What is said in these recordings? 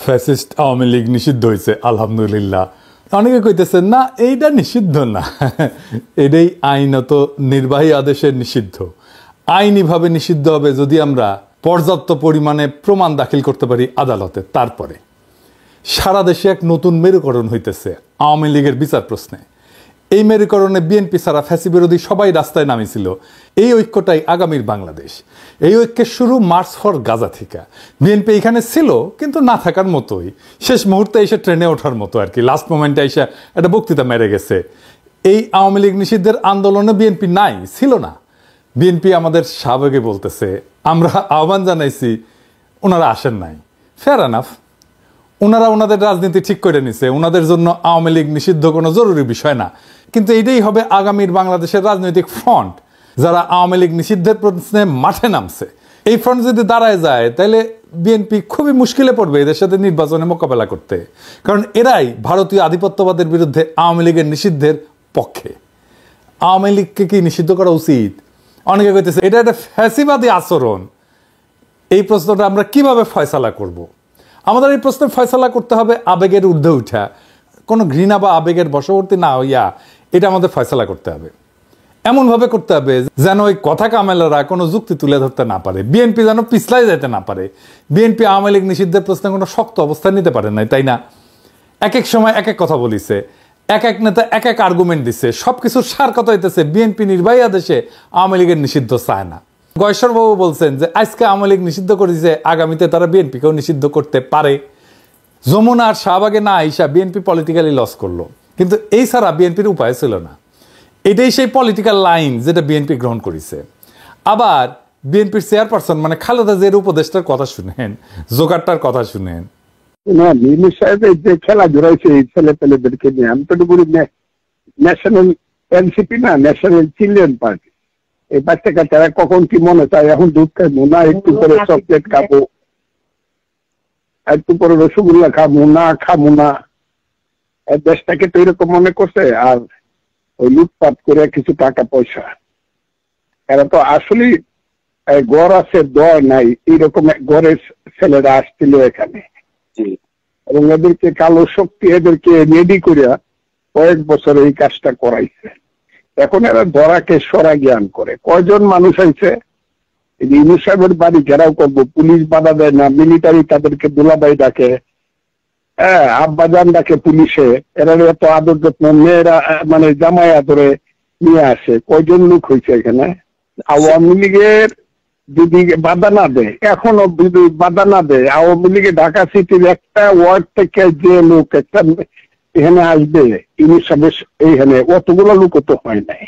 Fascist Awami League নিষিদ্ধ হয়েছে আলহামদুলিল্লাহ। অনেকে কইতেছেন না এইটা নিষিদ্ধ না, এটাই আইনত নির্বাহী আদেশের নিষিদ্ধ। আইনিভাবে নিষিদ্ধ হবে যদি আমরা পর্যাপ্ত পরিমাণে প্রমাণ দাখিল করতে পারি আদালতে। তারপরে সারা দেশে এক নতুন মেরুকরণ হইতেছে আওয়ামী লীগের বিচার প্রশ্নে। এই মেরুকরণে বিএনপি ছাড়া ফ্যাসি বিরোধী সবাই রাস্তায় নামিছিল। এই ঐক্যটাই আগামীর বাংলাদেশ। এই ঐক্যের শুরু মার্চ ফর গাজা থেকে। বিএনপি এখানে ছিল কিন্তু না থাকার মতোই, শেষ মুহূর্তে এসে ট্রেনে ওঠার মতো আর কি, লাস্ট মোমেন্টে এসে একটা বক্তৃতা মেরে গেছে। এই আওয়ামী লীগ নিষিদ্ধের আন্দোলনে বিএনপি নাই, ছিল না। বিএনপি আমাদের সাবেকে বলতেছে আমরা আহ্বান জানাইছি, ওনারা আসেন নাই। ফেয়ার এনাফ, ওনারা ওনাদের রাজনীতি ঠিক করে নিছে, ওনাদের জন্য আওয়ামী লীগ নিষিদ্ধ কোনো জরুরি বিষয় না। কিন্তু এটাই হবে আগামীর বাংলাদেশের রাজনৈতিক ফ্রন্ট, যারা আওয়ামী লীগ নিষিদ্ধের প্রশ্নে মাঠে নামছে। এই ফ্রন্ট যদি দাঁড়ায় যায় তাহলে বিএনপি খুবই মুশকিলে পড়বে এদের সাথে নির্বাচনে মোকাবেলা করতে, কারণ এরাই ভারতীয় আধিপত্যবাদের বিরুদ্ধে আওয়ামী লীগের নিষিদ্ধের পক্ষে। আওয়ামী লীগকে কি নিষিদ্ধ করা উচিত? অনেকে কইতেছে এটা একটা ফ্যাসিবাদী আচরণ। এই প্রশ্নটা আমরা কিভাবে ফয়সালা করব? আমাদের এই প্রশ্নে ফয়সালা করতে হবে আবেগের ঊর্ধ্বে উঠা, কোনো ঘৃণা বা আবেগের বশবর্তী না হইয়া এটা আমাদের ফয়সালা করতে হবে। এমনভাবে করতে হবে যেন ওই কথা কামেলারা কোনো যুক্তি তুলে ধরতে না পারে, বিএনপি যেন পিছলাই যেতে না পারে। বিএনপি আওয়ামী লীগ নিষিদ্ধের প্রশ্নে কোনো শক্ত অবস্থান নিতে পারে নাই, তাই না? এক এক সময় এক এক কথা বলিছে, এক এক নেতা এক এক আর্গুমেন্ট দিচ্ছে। সব কিছুর সার কথা হইতেছে বিএনপি নির্বাহী আদেশে আওয়ামী লীগের নিষিদ্ধ চায় না। গয়েশ্বরবাবু বলছেন যে আজকে আওয়ামী লীগ নিষিদ্ধ করেছে, আগামীতে তারা বিএনপিকেও নিষিদ্ধ করতে পারে। যমুনা আর শাহবাগে না আইসা বিএনপি পলিটিক্যালি লস করলো, কিন্তু এই ছাড়া বিএনপির উপায় ছিল না। এটাই সেই পলিটিক্যাল লাইন যেটা বিএনপি গ্রহণ করেছে। আবার বিএনপির চেয়ারপারসন মানে খালেদা জিয়ার উপদেষ্টার কথা শুনেন, জোগাড়টার কথা শুনেন। যে খেলা জড়াইছে এই ছেলে পেলেদেরকে নিয়ে, আমি তো বলি ন্যাশনাল এনসিপি না, ন্যাশনাল চিলড্রেন পার্টি। এই বাচ্চা কাচ্চারা কখন কি মনে চায়, এখন দুধ খাবো না, একটু পরে চকলেট খাবো, একটু পরে রসগোল্লা খাবো না, খাবো না। দেশটাকে তো এরকম মনে করছে। আর ওই লুটপাট করে কিছু টাকা পয়সা, এরা তো আসলে গড় আছে দয় নাই, এইরকম গড়ের ছেলেরা আসছিল এখানে, এবং এদেরকে কালো শক্তি এদেরকে রেডি করিয়া কয়েক বছর এই কাজটা করাইছে। এখন এরা ধরাকে সরা জ্ঞান করে। কয়জন মানুষ আইছে ইউনুস সাহেবের বাড়ি ঘেরাও করবো, পুলিশ বাধা দেয় না, মিলিটারি তাদেরকে দুলাভাই ডাকে, হ্যাঁ আব্বাজান ডাকে পুলিশে, এরা এত আদর যত্ন, মেয়েরা মানে জামাই আদরে নিয়ে আসে। কয়জন লোক হয়েছে এখানে? আওয়ামী লীগের যদি বাধা না দেয়, এখনো যদি বাধা না দেয়, আওয়ামী লীগের ঢাকা সিটির একটা ওয়ার্ড থেকে যে লোক একটা এখানে আসবে ইউনুস সাহেবের এইখানে, অতগুলো লোক তো হয় নাই।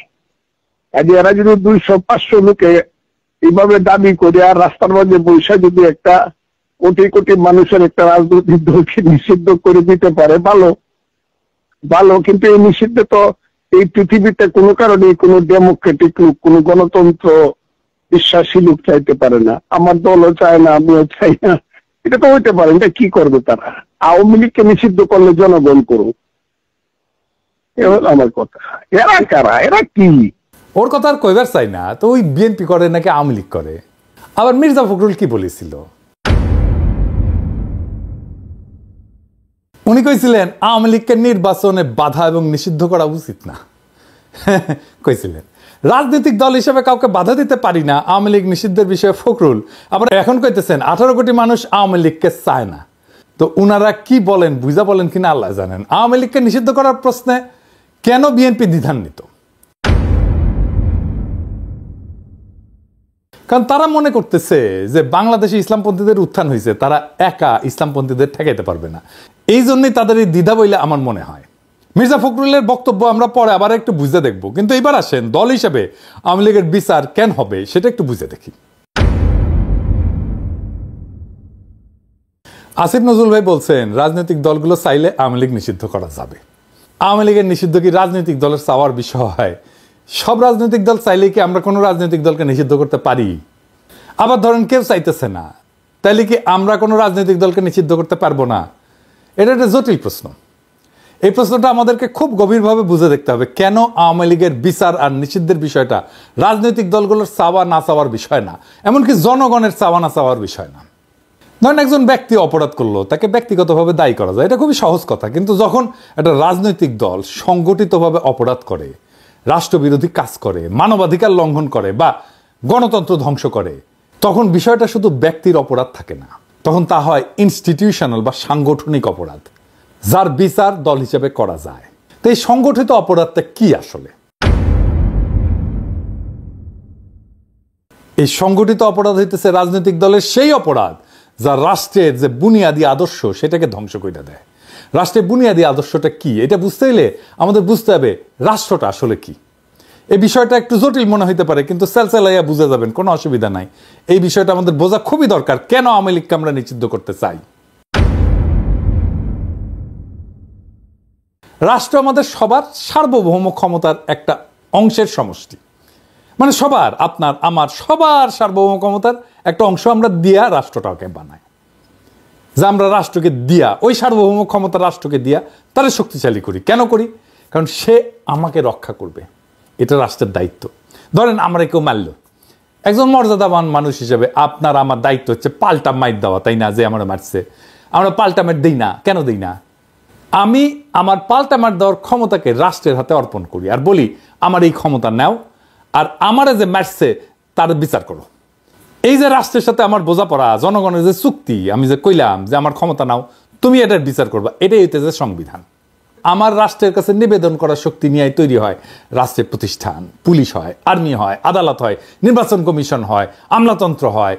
এরা যদি 200-500 লোকে এইভাবে দাবি করে আর রাস্তার মধ্যে বৈশা যদি একটা কোটি কোটি মানুষের একটা রাজনৈতিক দলকে নিষিদ্ধ করে দিতে পারে, ভালো ভালো। কিন্তু এই নিষিদ্ধ তো এই পৃথিবীতে কোনো কারণে কোনো ডেমোক্রেটিক লোক, কোনো গণতন্ত্র বিশ্বাসী লোক চাইতে পারে না। আমার দলও চায় না, আমিও চাই না। এটা তো হইতে পারে। এটা কি করবে তারা? আওয়ামী লীগকে নিষিদ্ধ করলে জনগণ করুক, এ হলো আমার কথা। এরা কারা? এরা কি? ওর কথা আর কইবার চাই না। তো ওই বিএনপি করে নাকি আওয়ামী লীগ করে? আবার মির্জা ফখরুল কি বলেছিল? উনি কইছিলেন আওয়ামী লীগকে নির্বাচনে বাধা এবং নিষিদ্ধ করা উচিত না। কইছিলেন রাজনৈতিক দল হিসেবে কাউকে বাধা দিতে পারি না আওয়ামী লীগ নিষিদ্ধের বিষয়ে ফখরুল। আবার এখন কইতেছেন 18 কোটি মানুষ আওয়ামী লীগকে চায় না। তো উনারা কি বলেন, বুঝা বলেন কিনা আল্লাহ জানেন। আওয়ামী লীগকে নিষিদ্ধ করার প্রশ্নে কেন বিএনপি দ্বিধান্বিত? কারণ তারা মনে করতেছে যে বাংলাদেশে ইসলামপন্থীদের উত্থান হয়েছে, তারা একা ইসলামপন্থীদের ঠেকাইতে পারবে না। এই জন্যই তাদের এই দ্বিধা বইলে আমার মনে হয়। মির্জা ফখরুলের বক্তব্য আমরা পরে আবার একটু বুঝে দেখবো, কিন্তু এবার আসেন দল হিসেবে আওয়ামী লীগের বিচার কেন হবে সেটা একটু বুঝে দেখি। আসিফ নজরুল ভাই বলছেন রাজনৈতিক দলগুলো চাইলে আওয়ামী লীগ নিষিদ্ধ করা যাবে। আওয়ামী লীগের নিষিদ্ধ কি রাজনৈতিক দলের চাওয়ার বিষয়? সব রাজনৈতিক দল চাইলে কি আমরা কোনো রাজনৈতিক দলকে নিষিদ্ধ করতে পারি? আবার ধরেন কেউ চাইতেছে না, তাইলে কি আমরা কোনো রাজনৈতিক দলকে নিষিদ্ধ করতে পারবো না? এটা একটা জটিল প্রশ্ন। এই প্রশ্নটা আমাদেরকে খুব গভীরভাবে বুঝে দেখতে হবে। কেন আওয়ামী লীগের বিচার আর নিষিদ্ধের বিষয়টা রাজনৈতিক দলগুলোর চাওয়া না চাওয়ার বিষয় না, এমনকি জনগণের চাওয়া না চাওয়ার বিষয় না। ধরেন একজন ব্যক্তি অপরাধ করলো, তাকে ব্যক্তিগতভাবে দায়ী করা যায়, এটা খুবই সহজ কথা। কিন্তু যখন একটা রাজনৈতিক দল সংগঠিতভাবে অপরাধ করে, রাষ্ট্রবিরোধী কাজ করে, মানবাধিকার লঙ্ঘন করে বা গণতন্ত্র ধ্বংস করে, তখন বিষয়টা শুধু ব্যক্তির অপরাধ থাকে না, তখন তা হয় ইনস্টিটিউশনাল বা সাংগঠনিক অপরাধ, যার বিচার দল হিসেবে করা যায়। তো এই সংগঠিত অপরাধটা কি আসলে? এই সংগঠিত অপরাধ হইতেছে রাজনৈতিক দলের সেই অপরাধ যা রাষ্ট্রের যে বুনিয়াদী আদর্শ সেটাকে ধ্বংস করে দেয়। রাষ্ট্রের বুনিয়াদী আদর্শটা কি, এটা বুঝতে হলে আমাদের বুঝতে হবে রাষ্ট্রটা আসলে কি। এই বিষয়টা একটু জটিল মনে হইতে পারে, কিন্তু সেলসেলাইয়া বুঝে যাবেন, কোনো অসুবিধা নাই। এই বিষয়টা আমাদের বোঝা খুবই দরকার, কেন আওয়ামী লীগকে আমরা নিষিদ্ধ করতে চাই। রাষ্ট্র আমাদের সবার সার্বভৌম ক্ষমতার একটা অংশের সমষ্টি, মানে সবার, আপনার আমার সবার সার্বভৌম ক্ষমতার একটা অংশ আমরা দিয়া রাষ্ট্রটাকে বানাই। যে আমরা রাষ্ট্রকে দিয়া, ওই সার্বভৌম ক্ষমতা রাষ্ট্রকে দিয়া তারা শক্তিশালী করি। কেন করি? কারণ সে আমাকে রক্ষা করবে, এটা রাষ্ট্রের দায়িত্ব। ধরেন আমরা কেউ মারল, একজন মর্যাদাবান মানুষ হিসেবে আপনার আমার দায়িত্ব হচ্ছে পাল্টা মাইর দেওয়া, তাই না? যে আমরা মারছে, আমরা পাল্টা মার দিই না। কেন দিই না? আমি আমার পাল্টা মার দেওয়ার ক্ষমতাকে রাষ্ট্রের হাতে অর্পণ করি আর বলি আমার এই ক্ষমতা নাও, আর আমারে যে মারছে তার বিচার করো। এই যে রাষ্ট্রের সাথে আমার বোঝাপড়া, জনগণের যে চুক্তি, আমি যে কইলাম যে আমার ক্ষমতা নাও, তুমি এটার বিচার করবা, এটাই হইতেছে সংবিধান। আমার রাষ্ট্রের কাছে নিবেদন করার শক্তি নিয়ে তৈরি হয় রাষ্ট্রের প্রতিষ্ঠান, পুলিশ হয়, আর্মি হয়, আদালত হয়, নির্বাচন কমিশন হয়, আমলাতন্ত্র হয়।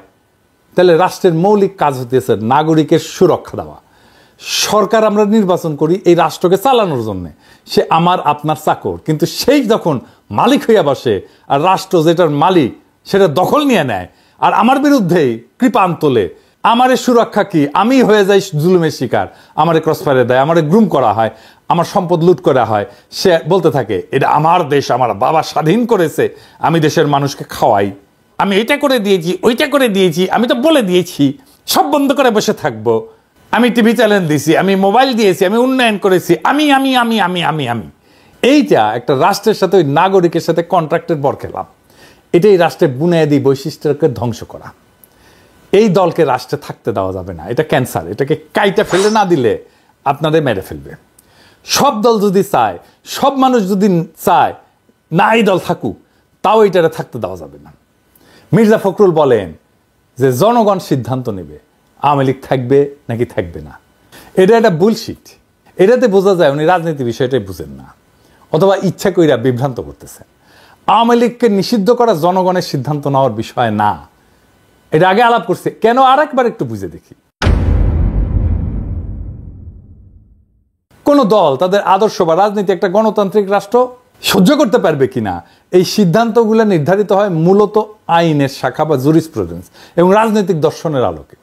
তাহলে রাষ্ট্রের মৌলিক কাজ হতেছে নাগরিকের সুরক্ষা দেওয়া। সরকার আমরা নির্বাচন করি এই রাষ্ট্রকে চালানোর জন্য, সে আমার আপনার চাকর, কিন্তু সেই যখন মালিক হইয়া বসে আর রাষ্ট্র যেটার মালিক সেটা দখল নিয়ে নেয় আর আমার বিরুদ্ধেই কৃপান তোলে, আমারে সুরক্ষা কি? আমি হয়ে যাই জুলুমের শিকার, আমারে ক্রসফায়ারে দেয়, আমারে গ্রুম করা হয়, আমার সম্পদ লুট করা হয়। সে বলতে থাকে এটা আমার দেশ, আমার বাবা স্বাধীন করেছে, আমি দেশের মানুষকে খাওয়াই, আমি এটা করে দিয়েছি, ওইটা করে দিয়েছি, আমি তো বলে দিয়েছি, সব বন্ধ করে বসে থাকবো, আমি টিভি চ্যানেল দিয়েছি, আমি মোবাইল দিয়েছি, আমি উন্নয়ন করেছি, আমি আমি আমি আমি আমি আমি এইটা একটা রাষ্ট্রের সাথে, ওই নাগরিকের সাথে কন্ট্রাক্টের বরখেলাপ। এটাই রাষ্ট্রের বুনিয়াদী বৈশিষ্ট্যকে ধ্বংস করা। এই দলকে রাষ্ট্রে থাকতে দেওয়া যাবে না, এটা ক্যান্সার। এটাকে কাইটা ফেলে না দিলে আপনাদের মেরে ফেলবে। সব দল যদি চায়, সব মানুষ যদি চায় না এই দল থাকুক, তাও এটারে থাকতে দেওয়া যাবে না। মির্জা ফখরুল বলেন যে জনগণ সিদ্ধান্ত নেবে আওয়ামী লীগ থাকবে নাকি থাকবে না। এটা একটা বুলশিট। এটাতে বোঝা যায় উনি রাজনীতি বিষয়টাই বুঝেন না, অথবা ইচ্ছা কইরা বিভ্রান্ত করতেছেন। আওয়ামী লীগকে নিষিদ্ধ করা জনগণের সিদ্ধান্ত নেওয়ার বিষয় না, এটা আগে আলাপ করছে কেন, আর একবার একটু বুঝে দেখি। কোন দল তাদের আদর্শ বা রাজনীতি একটা গণতান্ত্রিক রাষ্ট্র সহ্য করতে পারবে কিনা, এই সিদ্ধান্তগুলো নির্ধারিত হয় মূলত আইনের শাখা বা জুরিসপ্রুডেন্স এবং রাজনৈতিক দর্শনের আলোকে।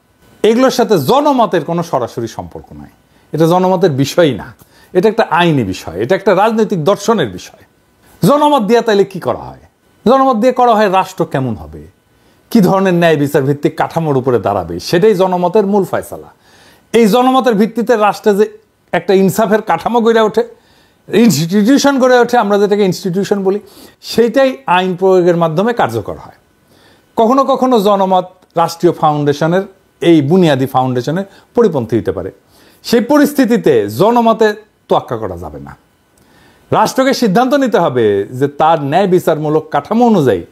এগুলোর সাথে জনমতের কোনো সরাসরি সম্পর্ক নাই। এটা জনমতের বিষয়ই না, এটা একটা আইনি বিষয়, এটা একটা রাজনৈতিক দর্শনের বিষয়। জনমত দিয়ে তাইলে কি করা হয়? জনমত দিয়ে করা হয় রাষ্ট্র কেমন হবে, কি ধরনের ন্যায় বিচার ভিত্তিক কাঠামোর উপরে দাঁড়াবে, সেটাই জনমতের মূল ফয়সালা। এই জনমতের ভিত্তিতে রাষ্ট্রে যে একটা ইনসাফের কাঠামো গড়ে ওঠে, ইনস্টিটিউশন গড়ে ওঠে, আমরা যেটাকে ইনস্টিটিউশন বলি, সেইটাই আইন প্রয়োগের মাধ্যমে কার্যকর হয়। কখনো কখনো জনমত রাষ্ট্রীয় ফাউন্ডেশনের, এই বুনিয়াদী ফাউন্ডেশনের পরিপন্থী হতে পারে। সেই পরিস্থিতিতে জনমতে তোয়াক্কা করা যাবে না। রাষ্ট্রকে সিদ্ধান্ত নিতে হবে যে তার ন্যায় বিচারমূলক কাঠামো অনুযায়ী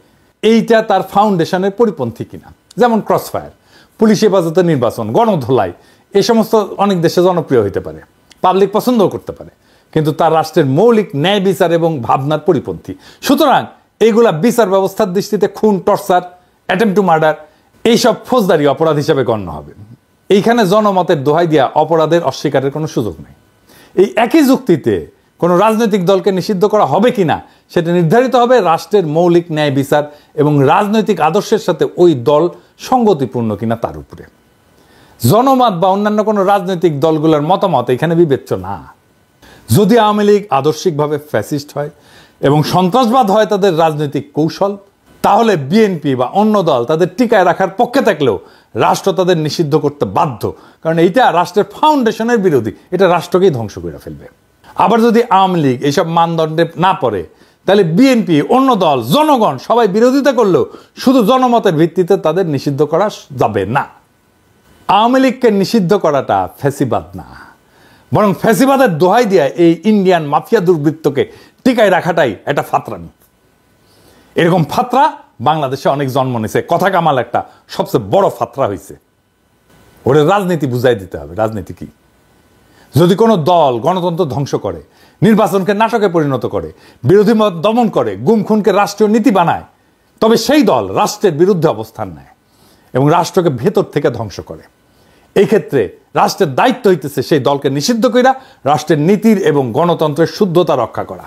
এইটা তার ফাউন্ডেশনের পরিপন্থী কিনা। যেমন ক্রসফায়ার, পুলিশ হেফাজতে নির্বাচন, গণধোলাই, এই সমস্ত অনেক দেশে জনপ্রিয় হতে পারে, পাবলিক পছন্দও করতে পারে, কিন্তু তার রাষ্ট্রের মৌলিক ন্যায় বিচার এবং ভাবনার পরিপন্থী। সুতরাং এইগুলা বিচার ব্যবস্থার দৃষ্টিতে খুন, টর্চার, অ্যাটেম্প টু মার্ডার, এইসব ফৌজদারি অপরাধ হিসেবে গণ্য হবে। এইখানে জনমতের দোহাই দিয়া অপরাধের অস্বীকারের কোনো সুযোগ নেই। এই একই যুক্তিতে কোনো রাজনৈতিক দলকে নিষিদ্ধ করা হবে কিনা সেটা নির্ধারিত হবে রাষ্ট্রের মৌলিক ন্যায় বিচার এবং রাজনৈতিক আদর্শের সাথে ওই দল সঙ্গতিপূর্ণ কিনা তার উপরে। জনমত বা অন্যান্য কোনো রাজনৈতিক দলগুলোর মতামত এখানে বিবেচ্য না। যদি আওয়ামী লীগ আদর্শিকভাবে ফ্যাসিস্ট হয় এবং সন্ত্রাসবাদ হয় তাদের রাজনৈতিক কৌশল, তাহলে বিএনপি বা অন্য দল তাদের টিকায় রাখার পক্ষে থাকলেও রাষ্ট্র তাদের নিষিদ্ধ করতে বাধ্য, কারণ এইটা রাষ্ট্রের ফাউন্ডেশনের বিরোধী, এটা রাষ্ট্রকেই ধ্বংস করে ফেলবে। আবার যদি আওয়ামী লীগ এইসব মানদণ্ডে না পড়ে, তাহলে বিএনপি, অন্য দল, জনগণ সবাই বিরোধিতা করলেও শুধু জনমতের ভিত্তিতে তাদের নিষিদ্ধ করা যাবে না। আওয়ামী লীগকে নিষিদ্ধ করাটা ফ্যাসিবাদ না, বরং ফ্যাসিবাদের দোহাই দিয়ে এই ইন্ডিয়ান মাফিয়া দুর্বৃত্তকে টিকায় রাখাটাই একটা ফাতরামি। এরকম ফাতরা বাংলাদেশে অনেক জন্ম নিয়েছে, কথা কামাল একটা সবচেয়ে বড় ফাতরা হয়েছে। ওরে রাজনীতি বুঝাই দিতে হবে। রাজনীতি কি? যদি কোনো দল গণতন্ত্র ধ্বংস করে, নির্বাচনকে নাটকে পরিণত করে, বিরোধী মত দমন করে, গুম খুনকে রাষ্ট্রীয় নীতি বানায়, তবে সেই দল রাষ্ট্রের বিরুদ্ধে অবস্থান নেয় এবং রাষ্ট্রকে ভেতর থেকে ধ্বংস করে। এই ক্ষেত্রে রাষ্ট্রের দায়িত্ব হইতেছে সেই দলকে নিষিদ্ধ করা, রাষ্ট্রের নীতির এবং গণতন্ত্রের শুদ্ধতা রক্ষা করা।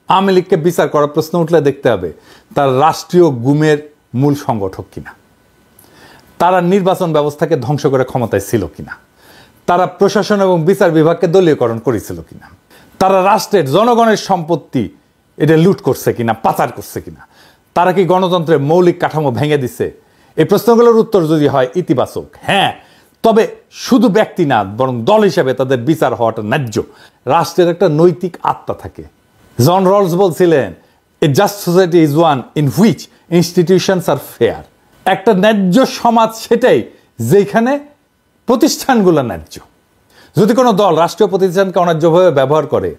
আওয়ামী লীগকে বিচার করার প্রশ্ন উঠলে দেখতে হবে তার রাষ্ট্রীয় গুমের মূল সংগঠক কিনা, তারা নির্বাচন ব্যবস্থাকে ধ্বংস করে ক্ষমতায় ছিল কিনা, তারা প্রশাসন এবং বিচার বিভাগকে দলীয়করণ করেছিল কিনা, তারা রাষ্ট্রের জনগণের সম্পত্তি এটা লুট করছে কিনা, পাচার করছে কিনা, তারা কি গণতন্ত্রের মৌলিক কাঠামো ভেঙে দিছে। এই প্রশ্নগুলোর উত্তর যদি হয় ইতিবাচক, হ্যাঁ, তবে শুধু ব্যক্তি না বরং দল হিসেবে তাদের বিচার হওয়াটা ন্যায্য। রাষ্ট্রের একটা নৈতিক আত্মা থাকে। জন রলস বলছিলেন, a just society is one in which institutions are fair. একটা ন্যায্য সমাজ সেটাই যেখানে প্রতিষ্ঠানগুলো ন্যায্য। যদি কোনো দল রাষ্ট্রীয় প্রতিষ্ঠানকে অন্যায্যভাবে ব্যবহার করে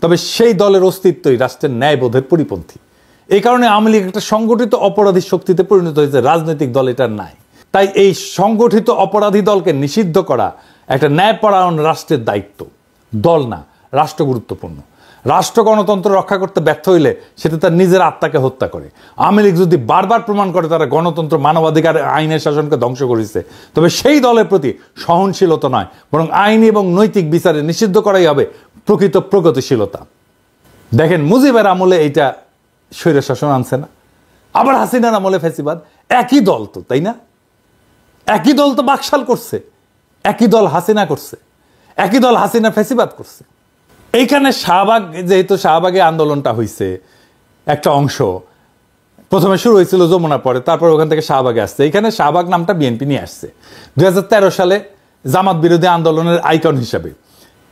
তবে সেই দলের অস্তিত্বই রাষ্ট্রের ন্যায়বোধের পরিপন্থী। এই কারণে আওয়ামী লীগ একটা সংগঠিত অপরাধী শক্তিতে পরিণত হয়েছে, রাজনৈতিক দল এটার নাই। তাই এই সংগঠিত অপরাধী দলকে নিষিদ্ধ করা একটা ন্যায়পরায়ণ রাষ্ট্রের দায়িত্ব, দল না। রাষ্ট্র গুরুত্বপূর্ণ। রাষ্ট্র গণতন্ত্র রক্ষা করতে ব্যর্থ হইলে সেটা তার নিজের আত্মাকে হত্যা করে। আওয়ামী লীগ যদি বারবার প্রমাণ করে তারা গণতন্ত্র, মানবাধিকার, আইনের শাসনকে ধ্বংস করেছে, তবে সেই দলের প্রতি সহনশীলতা নয় বরং আইনি এবং নৈতিক বিচারে নিষিদ্ধ করাই হবে প্রকৃত প্রগতিশীলতা। দেখেন, মুজিবের আমলে এইটা স্বৈর শাসন আনছে না, আবার হাসিনার আমলে ফ্যাসিবাদ। একই দল তো, তাই না? একই দল তো বাকশাল করছে, একই দল হাসিনা করছে, একই দল হাসিনা ফ্যাসিবাদ করছে। এইখানে শাহবাগ, যেহেতু শাহবাগে আন্দোলনটা হয়েছে, একটা অংশ প্রথমে শুরু হয়েছিল যমুনার পরে, তারপর ওখান থেকে শাহবাগে আসছে। এইখানে শাহবাগ নামটা বিএনপি নিয়ে আসছে 2013 সালে জামাত বিরোধী আন্দোলনের আইকন হিসাবে।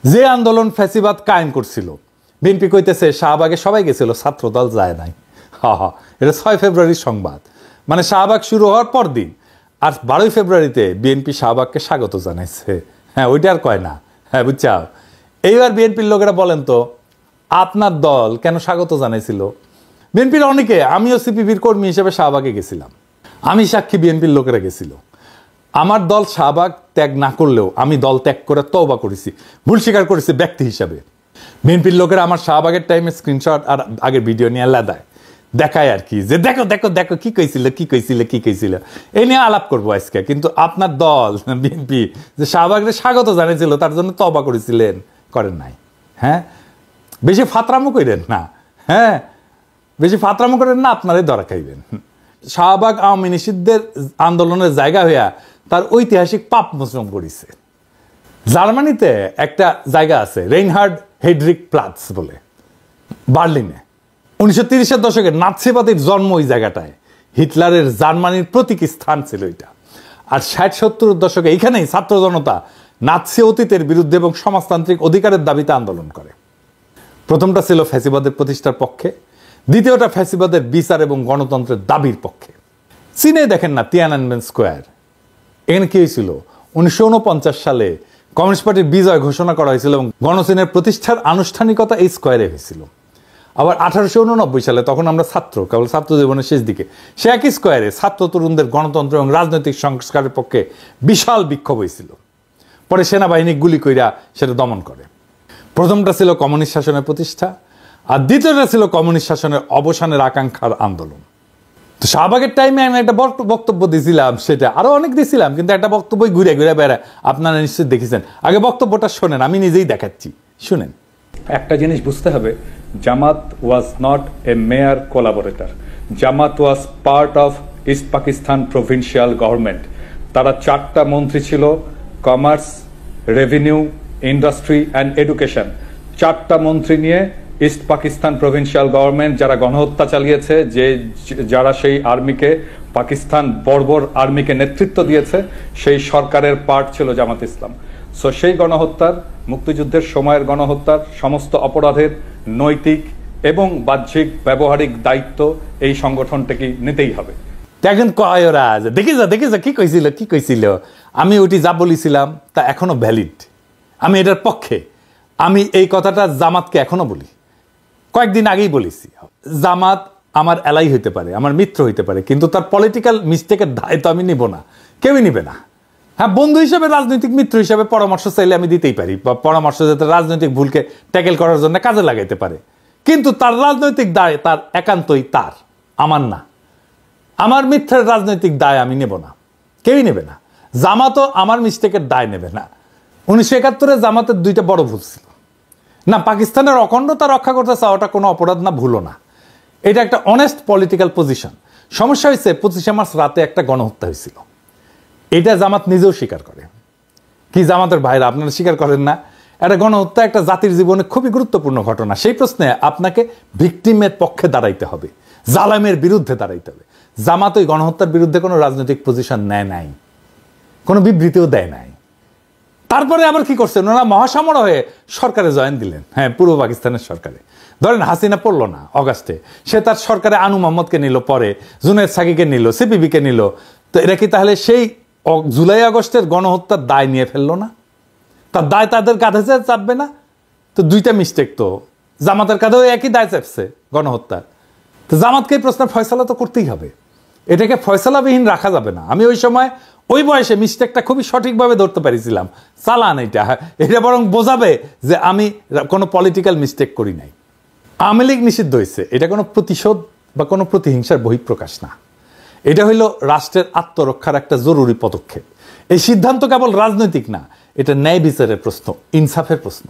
যে আন্দোলন ফ্যাসিবাদ কায়েম করছিল, বিএনপি কইতেছে শাহবাগে সবাই গেছিল, ছাত্রদল যায় নাই। এটা 6 ফেব্রুয়ারির সংবাদ, মানে শাহবাগ শুরু হওয়ার পর দিন। আর 12 ফেব্রুয়ারিতে বিএনপি শাহবাগকে স্বাগত জানাইছে। হ্যাঁ, ওইটা আর কয় না। হ্যাঁ, বুঝছাও। এইবার বিএনপির লোকেরা বলেন তো, আপনার দল কেন স্বাগত জানাইছিল? বিএনপির অনেকে, আমিও সিপিবির কর্মী হিসেবে শাহবাগে গেছিলাম, আমি সাক্ষী, বিএনপির লোকেরা গেছিল। আমার দল শাহবাগ ত্যাগ না করলেও আমি দল ত্যাগ করে তওবা করেছি, ভুল স্বীকার করেছি ব্যক্তি হিসাবে। বিএনপির লোকেরা আমার শাহবাগের টাইমে স্ক্রিনশট আর আগের ভিডিও নিয়ে দেয়, দেখায় আর কি, যে দেখো দেখো দেখো কি কইছিল কি কইছিল কি কইছিল। এই নিয়ে আলাপ করবো আজকে। কিন্তু আপনার দল বিএনপি যে শাহবাগের স্বাগত জানিয়েছিল তার জন্য তওবা করেছিলেন, করেন নাই। হ্যাঁ, বেশি ফাতরামো করেন না। হ্যাঁ, বেশি ফাতরামো করেন না, আপনারাই ধরা খাইবেন। শাহবাগ আওয়ামী নিষিদ্ধের আন্দোলনের জায়গা হইয়া তার ঐতিহাসিক পাপ মোচন করেছে। জার্মানিতে একটা জায়গা আছে, রেইনহার্ড হেডরিক প্লাৎজ বলে, বার্লিনে। 1930-এর দশকে নাৎসিবাদীর জন্ম ওই জায়গাটায়। হিটলারের জার্মানির প্রতীকী স্থান ছিল এটা। আর 60-70-এর দশকে এইখানেই ছাত্র জনতা নাৎসি অতীতের বিরুদ্ধে এবং সমাজতান্ত্রিক অধিকারের দাবিতে আন্দোলন করে। প্রথমটা ছিল ফ্যাসিবাদের প্রতিষ্ঠার পক্ষে, দ্বিতীয়টা ফ্যাসিবাদের বিচার এবং গণতন্ত্রের দাবির পক্ষে। চীনে দেখেন না তিয়ানানমেন স্কোয়ার, এখানে কি হয়েছিল? 1949 সালে কমিউনিস্ট পার্টির বিজয় ঘোষণা করা হয়েছিল এবং গণচীনের প্রতিষ্ঠার আনুষ্ঠানিকতা এই স্কোয়ারে হয়েছিল। আবার 1889 সালে, তখন আমরা ছাত্র, কেবল ছাত্র জীবনের শেষ দিকে, সে একই স্কোয়ারে ছাত্র তরুণদের গণতন্ত্র এবং রাজনৈতিক সংস্কারের পক্ষে বিশাল বিক্ষোভ হয়েছিল। পরে সেনাবাহিনী গুলি কইরা সেটা দমন করে। প্রথমটা ছিল কমিউনিস্ট শাসনের প্রতিষ্ঠা, আর দ্বিতীয়টা ছিল কমিউনিস্ট শাসনের অবসানের আকাঙ্ক্ষার আন্দোলন। তো শাহবাগের টাইমে আমি একটা বক্তব্য দিয়েছিলাম, সেটা আরো অনেক দিয়েছিলাম, কিন্তু একটা বক্তব্যই ঘুরে ঘুরে বেড়ায়, আপনারা নিশ্চয়ই দেখেছেন। আগে বক্তব্যটা শোনেন, আমি নিজেই দেখাচ্ছি, শুনেন। একটা জিনিস বুঝতে হবে, Jamaat was not a mere collaborator. Jamaat was part of East Pakistan provincial government. তারা 4টা মন্ত্রী ছিল, commerce, revenue, industry and education. 4টা মন্ত্রী নিয়ে ইস্ট পাকিস্তান প্রভিন্সিয়াল গভর্নমেন্ট যারা গণহত্যা চালিয়েছে, যারা সেই আর্মিকে, পাকিস্তান বর্বর আর্মিকে নেতৃত্ব দিয়েছে, সেই সরকারের পার্ট ছিল জামাত ইসলাম। সো সেই গণহত্যার, মুক্তিযুদ্ধের সময়ের গণহত্যার সমস্ত অপরাধের নৈতিক এবং বাহ্যিক ব্যবহারিক দায়িত্ব এই সংগঠনটাকে নিতেই হবে। দেখেন কয় ওরা, দেখি যা কি কইছিল কি কইছিল, আমি ওইটি যা বলেছিলাম তা এখনো ভ্যালিড, আমি এটার পক্ষে। আমি এই কথাটা জামাতকে এখনো বলি, কয়েকদিন আগেই বলেছি। জামাত আমার এলাই হইতে পারে, আমার মিত্র হইতে পারে, কিন্তু তার পলিটিক্যাল মিস্টেকের দায় তো আমি নিব না, কেউই নিবে না। হ্যাঁ, বন্ধু হিসেবে, রাজনৈতিক মিত্র হিসেবে পরামর্শ চাইলে আমি দিতেই পারি, বা পরামর্শ যাতে রাজনৈতিক ভুলকে ট্যাকেল করার জন্য কাজে লাগাইতে পারে, কিন্তু তার রাজনৈতিক দায় তার একান্তই তার, আমার না। আমার মিথ্যার রাজনৈতিক দায় আমি নেব না, কেউই নেবে না। জামাতও আমার মিস্টেকের দায় নেবে না। 1971-এ জামাতের দুইটা বড় ভুল ছিল। না, পাকিস্তানের অখণ্ডতা রক্ষা করতে চাওয়াটা কোনো অপরাধ না, ভুলও না, এটা একটা অনেস্ট পলিটিক্যাল পজিশন। সমস্যা হয়েছে 25শে মার্চ রাতে একটা গণহত্যা হয়েছিল, এটা জামাত নিজেও স্বীকার করে। কি জামাতের ভাইরা, আপনারা স্বীকার করেন না? একটা গণহত্যা একটা জাতির জীবনে খুবই গুরুত্বপূর্ণ ঘটনা। সেই প্রশ্নে আপনাকে ভিকটিমের পক্ষে দাঁড়াইতে হবে, জালেমের বিরুদ্ধে দাঁড়াইতে হবে। জামাত ওই গণহত্যার বিরুদ্ধে কোনো রাজনৈতিক পজিশন নেয় নাই, কোনো বিবৃতিও দেয় নাই। তারপরে আবার কি করছেন, ওনারা মহাসামর হয়ে সরকারে জয়েন দিলেন। হ্যাঁ, পূর্ব পাকিস্তানের সরকারে। ধরেন হাসিনা পড়লো না অগাস্টে, সে তার সরকারে আনু মোহাম্মদকে নিল, পরে জুনায়েদ সাকিকে নিল, সিপিবিকে নিল। তো এরা কি তাহলে সেই জুলাই আগস্টের গণহত্যার দায় নিয়ে ফেললো না? তার দায় তাদের কাঁধে চাপবে না? তো দুইটা মিস্টেক তো, জামাতের কাঁধেও একই দায় চাপছে গণহত্যার। তো জামাতকে এই প্রশ্নের ফয়সালা তো করতেই হবে, এটাকে ফয়সালাবিহীন রাখা যাবে না। আমি ওই সময় ওই বয়সে মিস্টেকটা খুবই সঠিকভাবে ধরতে পারিছিলাম। চালান এটা বরং বোঝাবে যে আমি কোনো পলিটিক্যাল মিস্টেক করি নাই। আওয়ামী লীগ নিষিদ্ধ হয়েছে, এটা কোনো প্রতিশোধ বা কোনো প্রতিহিংসার বহিঃপ্রকাশ না, এটা হইল রাষ্ট্রের আত্মরক্ষার একটা জরুরি পদক্ষেপ। এই সিদ্ধান্ত কেবল রাজনৈতিক না, এটা ন্যায় বিচারের প্রশ্ন, ইনসাফের প্রশ্ন।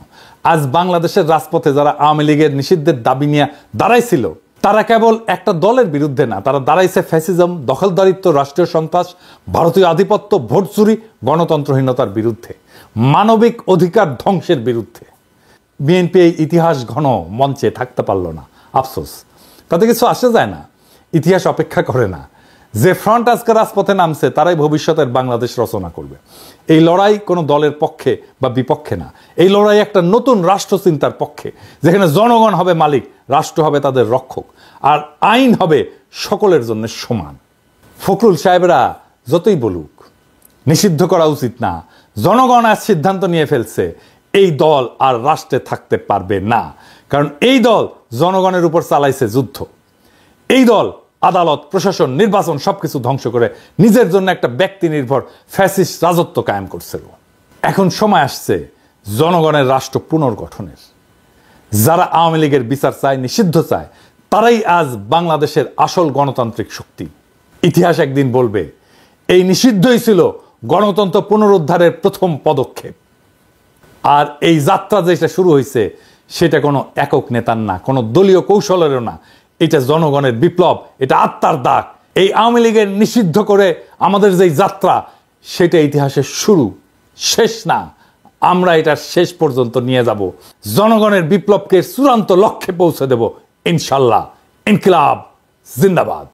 আজ বাংলাদেশের রাজপথে যারা আওয়ামী লীগের নিষিদ্ধের দাবি নিয়ে দাঁড়াইছিল, তারা কেবল একটা দলের বিরুদ্ধে না, তারা দাঁড়াইছে ফ্যাসিজম, দখলদারিত্ব, রাষ্ট্রীয় সন্ত্রাস, ভারতীয় আধিপত্য, ভোট চুরি, গণতন্ত্রহীনতার বিরুদ্ধে, মানবিক অধিকার ধ্বংসের বিরুদ্ধে। বিএনপি এই ইতিহাস ঘন মঞ্চে থাকতে পারল না, আফসোস। তাতে কিছু আসে যায় না, ইতিহাস অপেক্ষা করে না। যে ফ্রন্ট আজকে রাজপথে নামছে তারাই ভবিষ্যতের বাংলাদেশ রচনা করবে। এই লড়াই কোনো দলের পক্ষে বা বিপক্ষে না, এই লড়াই একটা নতুন রাষ্ট্রচিন্তার পক্ষে, যেখানে জনগণ হবে মালিক, রাষ্ট্র হবে তাদের রক্ষক, আর আইন হবে সকলের জন্য সমান। ফখরুল সাহেবরা যতই বলুক নিষিদ্ধ করা উচিত না, জনগণ আজ সিদ্ধান্ত নিয়ে ফেলছে, এই দল আর রাষ্ট্রে থাকতে পারবে না। কারণ এই দল জনগণের উপর চালাইছে যুদ্ধ, এই দল আদালত, প্রশাসন, নির্বাচন সবকিছু ধ্বংস করে নিজের জন্য একটা ব্যক্তি নির্ভর ফ্যাসিস্ট রাজত্ব কায়েম করছিল। এখন সময় আসছে জনগণের রাষ্ট্র পুনর্গঠনের। যারা আওয়ামী লীগের বিচার চায়, নিষিদ্ধ চায়, তারাই আজ বাংলাদেশের আসল গণতান্ত্রিক শক্তি। ইতিহাস একদিন বলবে এই নিষিদ্ধই ছিল গণতন্ত্র পুনরুদ্ধারের প্রথম পদক্ষেপ। আর এই যাত্রা যেটা শুরু হয়েছে সেটা কোনো একক নেতার না, কোনো দলীয় কৌশলেরও না, এটা জনগণের বিপ্লব, এটা আত্মার দাগ। এই আওয়ামী লীগের নিষিদ্ধ করে আমাদের যে যাত্রা, সেটা ইতিহাসের শুরু, শেষ না। আমরা এটা শেষ পর্যন্ত নিয়ে যাব, জনগণের বিপ্লবকে চূড়ান্ত লক্ষ্যে পৌঁছে দেব ইনশাল্লাহ। ইনকিলাব জিন্দাবাদ।